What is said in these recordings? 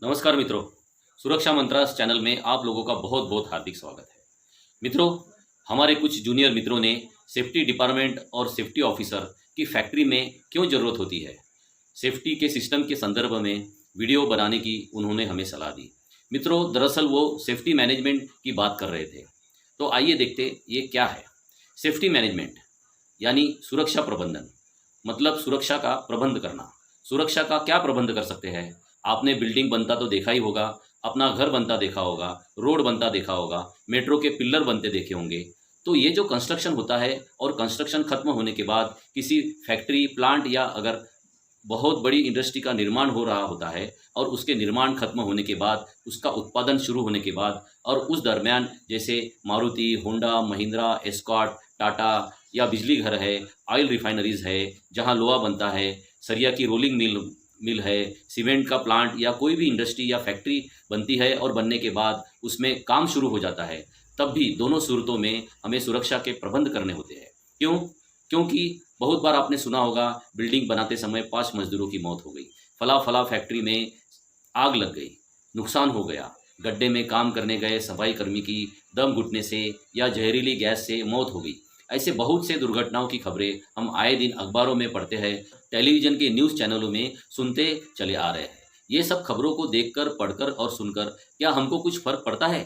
नमस्कार मित्रों। सुरक्षा मंत्रास चैनल में आप लोगों का बहुत बहुत हार्दिक स्वागत है। मित्रों, हमारे कुछ जूनियर मित्रों ने सेफ्टी डिपार्टमेंट और सेफ्टी ऑफिसर की फैक्ट्री में क्यों ज़रूरत होती है, सेफ्टी के सिस्टम के संदर्भ में वीडियो बनाने की उन्होंने हमें सलाह दी। मित्रों, दरअसल वो सेफ्टी मैनेजमेंट की बात कर रहे थे। तो आइए देखते ये क्या है। सेफ्टी मैनेजमेंट यानी सुरक्षा प्रबंधन, मतलब सुरक्षा का प्रबंध करना। सुरक्षा का क्या प्रबंध कर सकते हैं? आपने बिल्डिंग बनता तो देखा ही होगा, अपना घर बनता देखा होगा, रोड बनता देखा होगा, मेट्रो के पिल्लर बनते देखे होंगे। तो ये जो कंस्ट्रक्शन होता है और कंस्ट्रक्शन खत्म होने के बाद किसी फैक्ट्री प्लांट या अगर बहुत बड़ी इंडस्ट्री का निर्माण हो रहा होता है और उसके निर्माण खत्म होने के बाद उसका उत्पादन शुरू होने के बाद और उस दरमियान जैसे मारुति, होंडा, महिंद्रा, एस्कॉर्ट, टाटा या बिजली घर है, ऑयल रिफाइनरीज है जहां लोहा बनता है, सरिया की रोलिंग मिल है, सीमेंट का प्लांट या कोई भी इंडस्ट्री या फैक्ट्री बनती है और बनने के बाद उसमें काम शुरू हो जाता है, तब भी दोनों सूरतों में हमें सुरक्षा के प्रबंध करने होते हैं। क्यों? क्योंकि बहुत बार आपने सुना होगा बिल्डिंग बनाते समय 5 मजदूरों की मौत हो गई, फला फला फैक्ट्री में आग लग गई, नुकसान हो गया, गड्ढे में काम करने गए सफाई कर्मी की दम घुटने से या जहरीली गैस से मौत हो गई। ऐसे बहुत से दुर्घटनाओं की खबरें हम आए दिन अखबारों में पढ़ते हैं, टेलीविज़न के न्यूज़ चैनलों में सुनते चले आ रहे हैं। ये सब खबरों को देखकर, पढ़कर और सुनकर क्या हमको कुछ फ़र्क पड़ता है?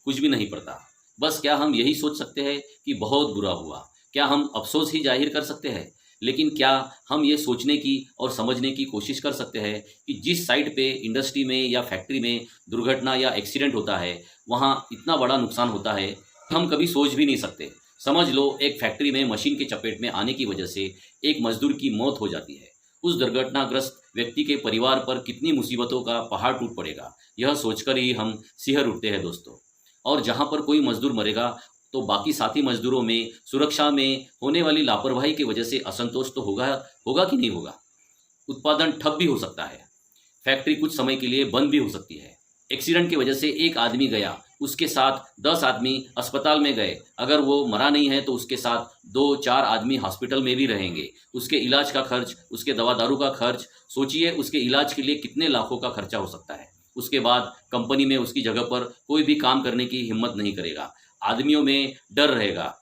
कुछ भी नहीं पड़ता। बस क्या हम यही सोच सकते हैं कि बहुत बुरा हुआ? क्या हम अफ़सोस ही ज़ाहिर कर सकते हैं? लेकिन क्या हम ये सोचने की और समझने की कोशिश कर सकते हैं कि जिस साइट पे इंडस्ट्री में या फैक्ट्री में दुर्घटना या एक्सीडेंट होता है, वहाँ इतना बड़ा नुकसान होता है, हम कभी सोच भी नहीं सकते। समझ लो एक फैक्ट्री में मशीन के चपेट में आने की वजह से एक मजदूर की मौत हो जाती है। उस दुर्घटनाग्रस्त व्यक्ति के परिवार पर कितनी मुसीबतों का पहाड़ टूट पड़ेगा, यह सोचकर ही हम सिहर उठते हैं दोस्तों। और जहाँ पर कोई मजदूर मरेगा तो बाकी साथी मजदूरों में सुरक्षा में होने वाली लापरवाही की वजह से असंतोष तो होगा होगा कि नहीं होगा। उत्पादन ठप भी हो सकता है, फैक्ट्री कुछ समय के लिए बंद भी हो सकती है। एक्सीडेंट की वजह से एक आदमी गया, उसके साथ 10 आदमी अस्पताल में गए, अगर वो मरा नहीं है तो उसके साथ 2-4 आदमी हॉस्पिटल में भी रहेंगे। उसके इलाज का खर्च, उसके दवा दारू का खर्च, सोचिए उसके इलाज के लिए कितने लाखों का खर्चा हो सकता है। उसके बाद कंपनी में उसकी जगह पर कोई भी काम करने की हिम्मत नहीं करेगा, आदमियों में डर रहेगा,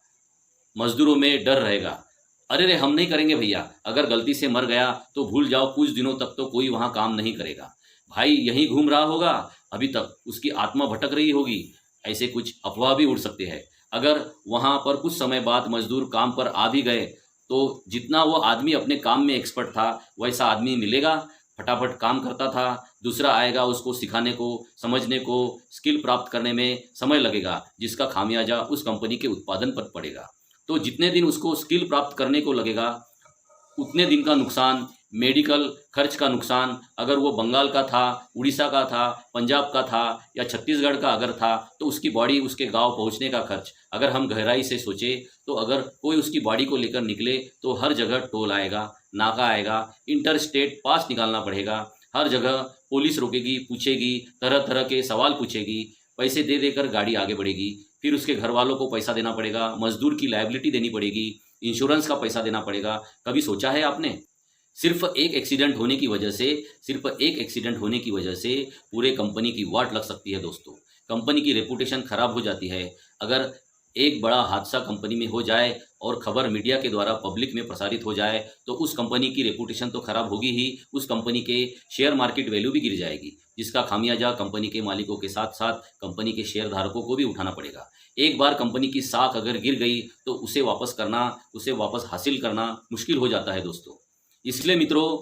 मजदूरों में डर रहेगा। अरे रे, हम नहीं करेंगे भैया, अगर गलती से मर गया तो भूल जाओ, कुछ दिनों तक तो कोई वहाँ काम नहीं करेगा। भाई यहीं घूम रहा होगा, अभी तक उसकी आत्मा भटक रही होगी, ऐसे कुछ अफवाह भी उड़ सकते हैं। अगर वहाँ पर कुछ समय बाद मजदूर काम पर आ भी गए तो जितना वो आदमी अपने काम में एक्सपर्ट था वैसा आदमी मिलेगा, फटाफट काम करता था, दूसरा आएगा उसको सिखाने को, समझने को, स्किल प्राप्त करने में समय लगेगा, जिसका खामियाजा उस कंपनी के उत्पादन पर पड़ेगा। तो जितने दिन उसको स्किल प्राप्त करने को लगेगा उतने दिन का नुकसान, मेडिकल खर्च का नुकसान, अगर वो बंगाल का था, उड़ीसा का था, पंजाब का था या छत्तीसगढ़ का अगर था तो उसकी बॉडी उसके गांव पहुंचने का खर्च, अगर हम गहराई से सोचें तो अगर कोई उसकी बॉडी को लेकर निकले तो हर जगह टोल आएगा, नाका आएगा, इंटर स्टेट पास निकालना पड़ेगा, हर जगह पुलिस रोकेगी, पूछेगी, तरह तरह के सवाल पूछेगी, पैसे दे देकर गाड़ी आगे बढ़ेगी, फिर उसके घर वालों को पैसा देना पड़ेगा, मजदूर की लायबिलिटी देनी पड़ेगी, इंश्योरेंस का पैसा देना पड़ेगा। कभी सोचा है आपने? सिर्फ एक एक्सीडेंट होने की वजह से, सिर्फ एक एक्सीडेंट होने की वजह से पूरे कंपनी की वाट लग सकती है दोस्तों। कंपनी की रेपुटेशन खराब हो जाती है। अगर एक बड़ा हादसा कंपनी में हो जाए और खबर मीडिया के द्वारा पब्लिक में प्रसारित हो जाए तो उस कंपनी की रेपुटेशन तो खराब होगी ही, उस कंपनी के शेयर मार्केट वैल्यू भी गिर जाएगी, जिसका खामियाजा कंपनी के मालिकों के साथ साथ कंपनी के शेयर धारकों को भी उठाना पड़ेगा। एक बार कंपनी की साख अगर गिर गई तो उसे वापस करना, उसे वापस हासिल करना मुश्किल हो जाता है दोस्तों। इसलिए मित्रों,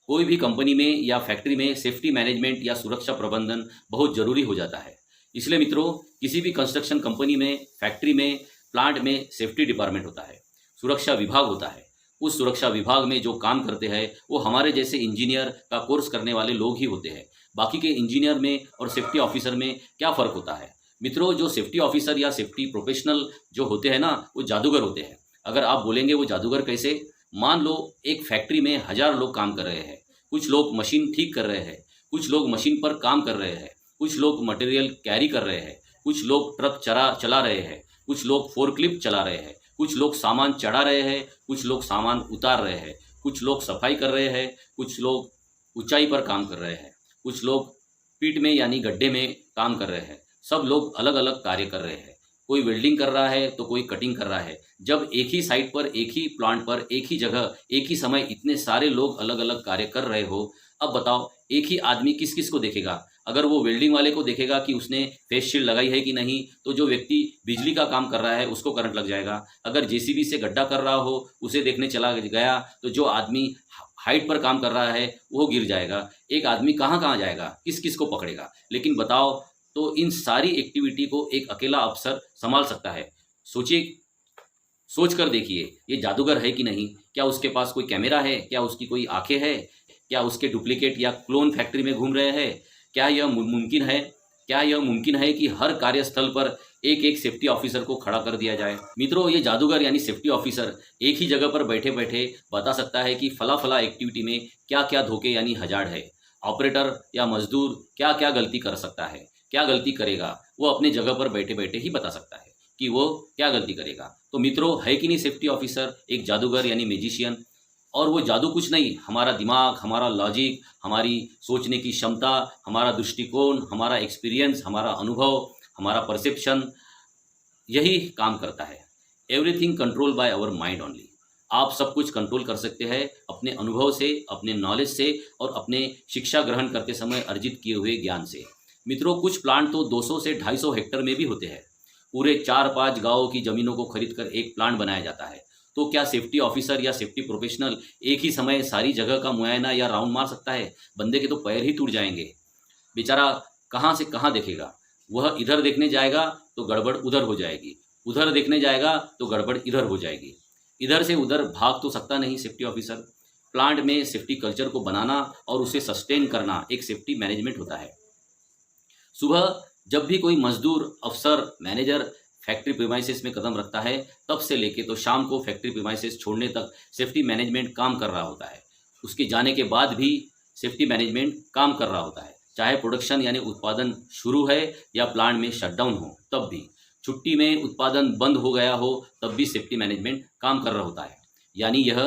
कोई भी कंपनी में या फैक्ट्री में सेफ्टी मैनेजमेंट या सुरक्षा प्रबंधन बहुत ज़रूरी हो जाता है। इसलिए मित्रों, किसी भी कंस्ट्रक्शन कंपनी में, फैक्ट्री में, प्लांट में सेफ्टी डिपार्टमेंट होता है, सुरक्षा विभाग होता है। उस सुरक्षा विभाग में जो काम करते हैं वो हमारे जैसे इंजीनियर का कोर्स करने वाले लोग ही होते हैं। बाकी के इंजीनियर में और सेफ्टी ऑफिसर में क्या फ़र्क होता है? मित्रों, जो सेफ्टी ऑफिसर या सेफ्टी प्रोफेशनल जो होते हैं ना, वो जादूगर होते हैं। अगर आप बोलेंगे वो जादूगर कैसे? मान लो एक फैक्ट्री में 1000 लोग काम कर रहे हैं, कुछ लोग मशीन ठीक कर रहे हैं, कुछ लोग मशीन पर काम कर रहे हैं, कुछ लोग मटेरियल कैरी कर रहे हैं, कुछ लोग ट्रक चला रहे हैं, कुछ लोग फोर्कलिफ्ट चला रहे हैं, कुछ लोग सामान चढ़ा रहे हैं, कुछ लोग सामान उतार रहे हैं, कुछ लोग सफाई कर रहे हैं, कुछ लोग ऊंचाई पर काम कर रहे हैं, कुछ लोग पिट में यानी गड्ढे में काम कर रहे हैं। सब लोग अलग अलग कार्य कर रहे हैं। कोई वेल्डिंग कर रहा है तो कोई कटिंग कर रहा है। जब एक ही साइट पर, एक ही प्लांट पर, एक ही जगह, एक ही समय इतने सारे लोग अलग अलग कार्य कर रहे हो, अब बताओ एक ही आदमी किस किस को देखेगा? अगर वो वेल्डिंग वाले को देखेगा कि उसने फेस शील्ड लगाई है कि नहीं, तो जो व्यक्ति बिजली का काम कर रहा है उसको करंट लग जाएगा। अगर जेसीबी से गड्ढा कर रहा हो उसे देखने चला गया तो जो आदमी हाइट पर काम कर रहा है वो गिर जाएगा। एक आदमी कहाँ कहाँ जाएगा, किस किस को पकड़ेगा? लेकिन बताओ, तो इन सारी एक्टिविटी को एक अकेला अफसर संभाल सकता है? सोचिए, सोच कर देखिए, ये जादूगर है कि नहीं? क्या उसके पास कोई कैमरा है? क्या उसकी कोई आंखें है? क्या उसके डुप्लीकेट या क्लोन फैक्ट्री में घूम रहे हैं? क्या यह मुमकिन है? क्या यह मुमकिन है कि हर कार्यस्थल पर एक एक सेफ्टी ऑफिसर को खड़ा कर दिया जाए? मित्रों, ये जादूगर यानी सेफ्टी ऑफिसर एक ही जगह पर बैठे बैठे बता सकता है कि फला फला एक्टिविटी में क्या क्या धोखे यानी हजार्ड है। ऑपरेटर या मजदूर क्या क्या गलती कर सकता है, क्या गलती करेगा, वो अपने जगह पर बैठे बैठे ही बता सकता है कि वो क्या गलती करेगा। तो मित्रों, है कि नहीं सेफ्टी ऑफिसर एक जादूगर यानी मैजिशियन? और वो जादू कुछ नहीं, हमारा दिमाग, हमारा लॉजिक, हमारी सोचने की क्षमता, हमारा दृष्टिकोण, हमारा एक्सपीरियंस, हमारा अनुभव, हमारा परसेप्शन, यही काम करता है। Everything control by our mind only. आप सब कुछ कंट्रोल कर सकते हैं अपने अनुभव से, अपने नॉलेज से और अपने शिक्षा ग्रहण करते समय अर्जित किए हुए ज्ञान से। मित्रों, कुछ प्लांट तो 200 से 250 हेक्टेयर में भी होते हैं। पूरे 4-5 गाँव की जमीनों को खरीद कर एक प्लांट बनाया जाता है। तो क्या सेफ्टी ऑफिसर या सेफ्टी प्रोफेशनल एक ही समय सारी जगह का मुआयना या राउंड मार सकता है? बंदे के तो पैर ही टूट जाएंगे। बेचारा कहाँ से कहाँ देखेगा? वह इधर देखने जाएगा तो गड़बड़ उधर हो जाएगी, उधर देखने जाएगा तो गड़बड़ इधर हो जाएगी। इधर से उधर भाग तो सकता नहीं सेफ्टी ऑफिसर। प्लांट में सेफ्टी कल्चर को बनाना और उसे सस्टेन करना एक सेफ्टी मैनेजमेंट होता है। सुबह जब भी कोई मजदूर, अफसर, मैनेजर फैक्ट्री प्रीमाइसेस में कदम रखता है, तब से लेके तो शाम को फैक्ट्री प्रीमाइसेस छोड़ने तक सेफ्टी मैनेजमेंट काम कर रहा होता है। उसके जाने के बाद भी सेफ्टी मैनेजमेंट काम कर रहा होता है। चाहे प्रोडक्शन यानी उत्पादन शुरू है या प्लांट में शटडाउन हो, तब भी छुट्टी में उत्पादन बंद हो गया हो, तब भी सेफ्टी मैनेजमेंट काम कर रहा होता है। यानी यह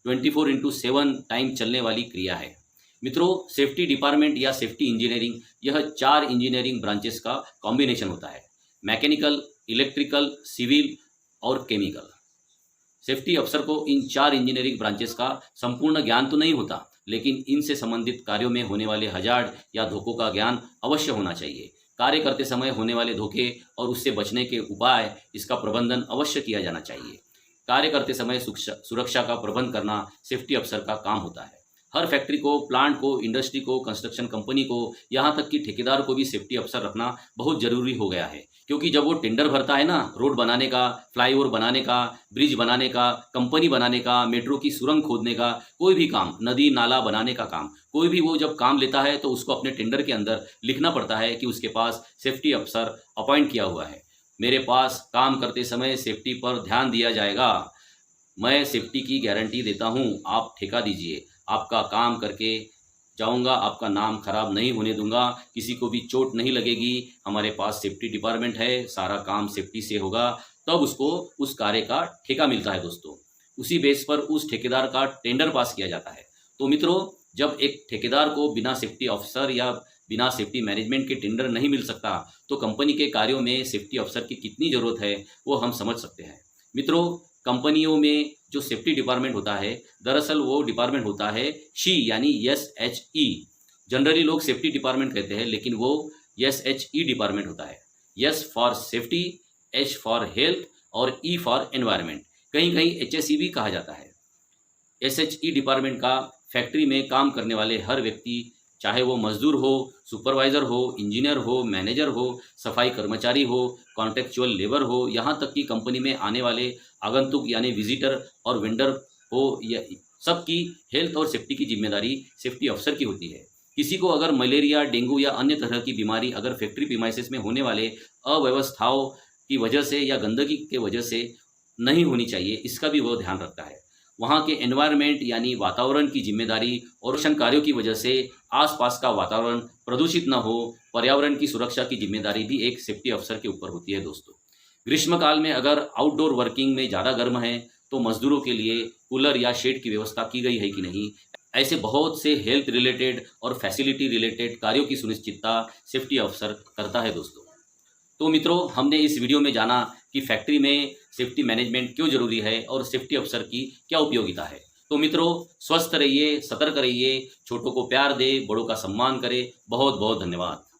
24/7 टाइम चलने वाली क्रिया है। मित्रों, सेफ्टी डिपार्टमेंट या सेफ्टी इंजीनियरिंग यह 4 इंजीनियरिंग ब्रांचेस का कॉम्बिनेशन होता है। मैकेनिकल, इलेक्ट्रिकल, सिविल और केमिकल। सेफ्टी अफसर को इन 4 इंजीनियरिंग ब्रांचेस का संपूर्ण ज्ञान तो नहीं होता, लेकिन इनसे संबंधित कार्यों में होने वाले हजार्ड या धोखों का ज्ञान अवश्य होना चाहिए। कार्य करते समय होने वाले धोखे और उससे बचने के उपाय, इसका प्रबंधन अवश्य किया जाना चाहिए। कार्य करते समय सुरक्षा का प्रबंध करना सेफ्टी अफसर का काम होता है। हर फैक्ट्री को, प्लांट को, इंडस्ट्री को, कंस्ट्रक्शन कंपनी को, यहाँ तक कि ठेकेदार को भी सेफ्टी अफसर रखना बहुत जरूरी हो गया है। क्योंकि जब वो टेंडर भरता है ना, रोड बनाने का, फ्लाईओवर बनाने का, ब्रिज बनाने का, कंपनी बनाने का, मेट्रो की सुरंग खोदने का, कोई भी काम, नदी नाला बनाने का काम, कोई भी वो जब काम लेता है तो उसको अपने टेंडर के अंदर लिखना पड़ता है कि उसके पास सेफ्टी अफसर अपॉइंट किया हुआ है। मेरे पास काम करते समय सेफ्टी पर ध्यान दिया जाएगा। मैं सेफ्टी की गारंटी देता हूँ, आप ठेका दीजिए। आपका काम करके जाऊंगा, आपका नाम खराब नहीं होने दूंगा, किसी को भी चोट नहीं लगेगी। हमारे पास सेफ्टी डिपार्टमेंट है, सारा काम सेफ्टी से होगा, तब उसको उस कार्य का ठेका मिलता है दोस्तों। उसी बेस पर उस ठेकेदार का टेंडर पास किया जाता है। तो मित्रों, जब एक ठेकेदार को बिना सेफ्टी ऑफिसर या बिना सेफ्टी मैनेजमेंट के टेंडर नहीं मिल सकता, तो कंपनी के कार्यों में सेफ्टी ऑफिसर की कितनी ज़रूरत है वो हम समझ सकते हैं। मित्रों, कंपनियों में जो सेफ्टी डिपार्टमेंट होता है, दरअसल वो डिपार्टमेंट होता है शी यानी SHE। जनरली लोग सेफ्टी डिपार्टमेंट कहते हैं, लेकिन वो SHE डिपार्टमेंट होता है। S for safety, H for health और E फॉर एनवायरनमेंट। कहीं कहीं HSE भी कहा जाता है। SHE डिपार्टमेंट का फैक्ट्री में काम करने वाले हर व्यक्ति, चाहे वो मजदूर हो, सुपरवाइज़र हो, इंजीनियर हो, मैनेजर हो, सफाई कर्मचारी हो, कॉन्ट्रेक्चुअल लेबर हो, यहाँ तक कि कंपनी में आने वाले आगंतुक यानी विजिटर और वेंडर हो, या सबकी हेल्थ और सेफ्टी की जिम्मेदारी सेफ्टी अफसर की होती है। किसी को अगर मलेरिया, डेंगू या अन्य तरह की बीमारी अगर फैक्ट्री प्रीमाइसेस में होने वाले अव्यवस्थाओं की वजह से या गंदगी के वजह से नहीं होनी चाहिए, इसका भी वो ध्यान रखता है। वहाँ के एनवायरनमेंट यानी वातावरण की जिम्मेदारी और रोशन कार्यों की वजह से आसपास का वातावरण प्रदूषित न हो, पर्यावरण की सुरक्षा की जिम्मेदारी भी एक सेफ्टी अफसर के ऊपर होती है दोस्तों। ग्रीष्मकाल में अगर आउटडोर वर्किंग में ज़्यादा गर्म है तो मजदूरों के लिए कूलर या शेड की व्यवस्था की गई है कि नहीं, ऐसे बहुत से हेल्थ रिलेटेड और फैसिलिटी रिलेटेड कार्यों की सुनिश्चितता सेफ्टी अफसर करता है दोस्तों। तो मित्रों, हमने इस वीडियो में जाना कि फैक्ट्री में सेफ्टी मैनेजमेंट क्यों जरूरी है और सेफ्टी अफसर की क्या उपयोगिता है। तो मित्रों, स्वस्थ रहिए, सतर्क रहिए, छोटों को प्यार दे, बड़ों का सम्मान करें। बहुत बहुत धन्यवाद।